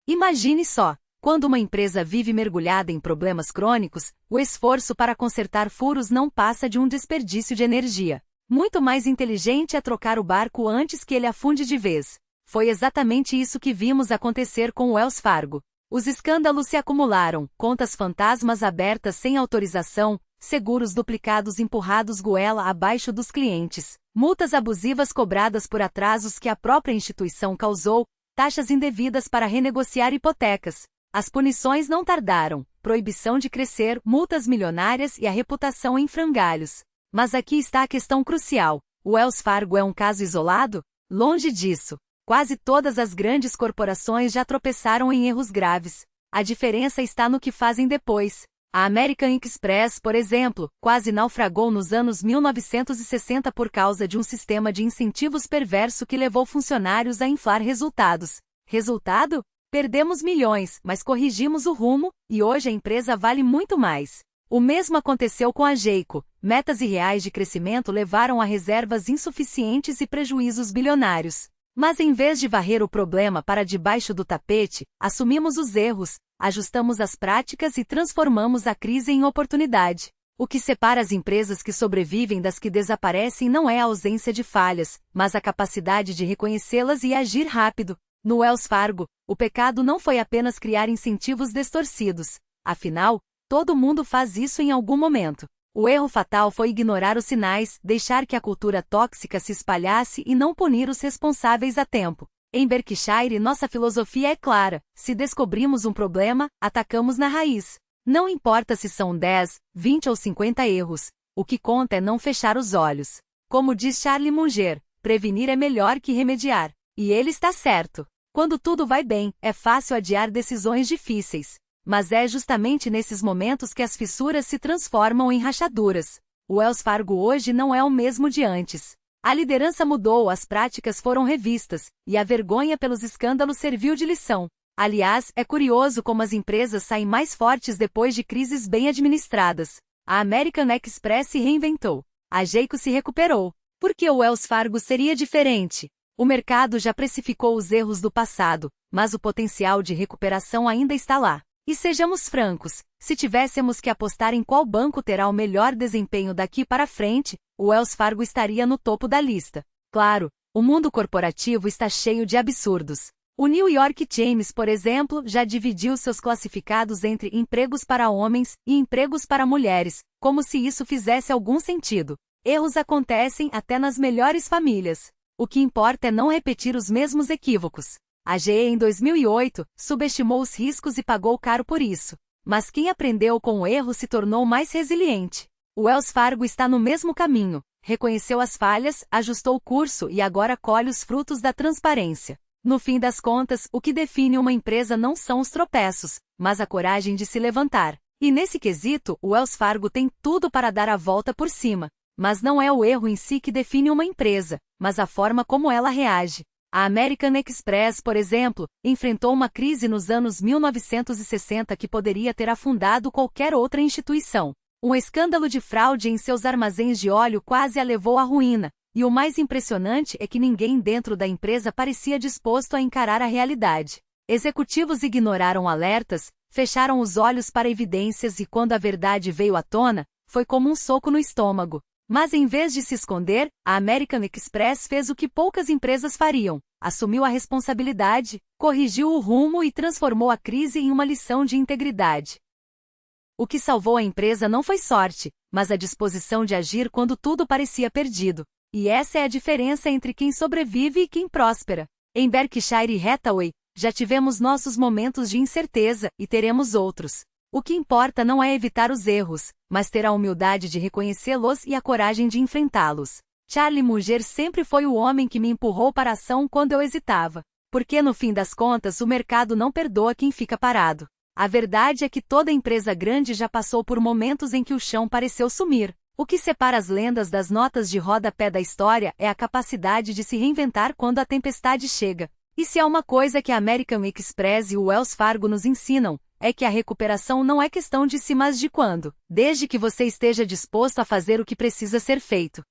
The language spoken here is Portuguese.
Imagine só, quando uma empresa vive mergulhada em problemas crônicos, o esforço para consertar furos não passa de um desperdício de energia. Muito mais inteligente é trocar o barco antes que ele afunde de vez. Foi exatamente isso que vimos acontecer com o Wells Fargo. Os escândalos se acumularam, contas fantasmas abertas sem autorização, seguros duplicados empurrados goela abaixo dos clientes, multas abusivas cobradas por atrasos que a própria instituição causou, taxas indevidas para renegociar hipotecas. As punições não tardaram, proibição de crescer, multas milionárias e a reputação em frangalhos. Mas aqui está a questão crucial. O Wells Fargo é um caso isolado? Longe disso. Quase todas as grandes corporações já tropeçaram em erros graves. A diferença está no que fazem depois. A American Express, por exemplo, quase naufragou nos anos 1960 por causa de um sistema de incentivos perverso que levou funcionários a inflar resultados. Resultado? Perdemos milhões, mas corrigimos o rumo, e hoje a empresa vale muito mais. O mesmo aconteceu com a Geico. Metas irreais de crescimento levaram a reservas insuficientes e prejuízos bilionários. Mas em vez de varrer o problema para debaixo do tapete, assumimos os erros, ajustamos as práticas e transformamos a crise em oportunidade. O que separa as empresas que sobrevivem das que desaparecem não é a ausência de falhas, mas a capacidade de reconhecê-las e agir rápido. No Wells Fargo, o pecado não foi apenas criar incentivos distorcidos. Afinal, todo mundo faz isso em algum momento. O erro fatal foi ignorar os sinais, deixar que a cultura tóxica se espalhasse e não punir os responsáveis a tempo. Em Berkshire, nossa filosofia é clara: se descobrimos um problema, atacamos na raiz. Não importa se são 10, 20 ou 50 erros, o que conta é não fechar os olhos. Como diz Charlie Munger, prevenir é melhor que remediar. E ele está certo. Quando tudo vai bem, é fácil adiar decisões difíceis. Mas é justamente nesses momentos que as fissuras se transformam em rachaduras. O Wells Fargo hoje não é o mesmo de antes. A liderança mudou, as práticas foram revistas, e a vergonha pelos escândalos serviu de lição. Aliás, é curioso como as empresas saem mais fortes depois de crises bem administradas. A American Express se reinventou. A Geico se recuperou. Por que o Wells Fargo seria diferente? O mercado já precificou os erros do passado, mas o potencial de recuperação ainda está lá. E sejamos francos, se tivéssemos que apostar em qual banco terá o melhor desempenho daqui para frente, o Wells Fargo estaria no topo da lista. Claro, o mundo corporativo está cheio de absurdos. O New York Times, por exemplo, já dividiu seus classificados entre empregos para homens e empregos para mulheres, como se isso fizesse algum sentido. Erros acontecem até nas melhores famílias. O que importa é não repetir os mesmos equívocos. A GE em 2008 subestimou os riscos e pagou caro por isso. Mas quem aprendeu com o erro se tornou mais resiliente. O Wells Fargo está no mesmo caminho. Reconheceu as falhas, ajustou o curso e agora colhe os frutos da transparência. No fim das contas, o que define uma empresa não são os tropeços, mas a coragem de se levantar. E nesse quesito, o Wells Fargo tem tudo para dar a volta por cima. Mas não é o erro em si que define uma empresa, mas a forma como ela reage. A American Express, por exemplo, enfrentou uma crise nos anos 1960 que poderia ter afundado qualquer outra instituição. Um escândalo de fraude em seus armazéns de óleo quase a levou à ruína, e o mais impressionante é que ninguém dentro da empresa parecia disposto a encarar a realidade. Executivos ignoraram alertas, fecharam os olhos para evidências e quando a verdade veio à tona, foi como um soco no estômago. Mas em vez de se esconder, a American Express fez o que poucas empresas fariam. Assumiu a responsabilidade, corrigiu o rumo e transformou a crise em uma lição de integridade. O que salvou a empresa não foi sorte, mas a disposição de agir quando tudo parecia perdido. E essa é a diferença entre quem sobrevive e quem próspera. Em Berkshire Hathaway, já tivemos nossos momentos de incerteza e teremos outros. O que importa não é evitar os erros, mas ter a humildade de reconhecê-los e a coragem de enfrentá-los. Charlie Munger sempre foi o homem que me empurrou para a ação quando eu hesitava. Porque no fim das contas o mercado não perdoa quem fica parado. A verdade é que toda empresa grande já passou por momentos em que o chão pareceu sumir. O que separa as lendas das notas de rodapé da história é a capacidade de se reinventar quando a tempestade chega. E se há uma coisa que a American Express e o Wells Fargo nos ensinam, é que a recuperação não é questão de se mas de quando, desde que você esteja disposto a fazer o que precisa ser feito.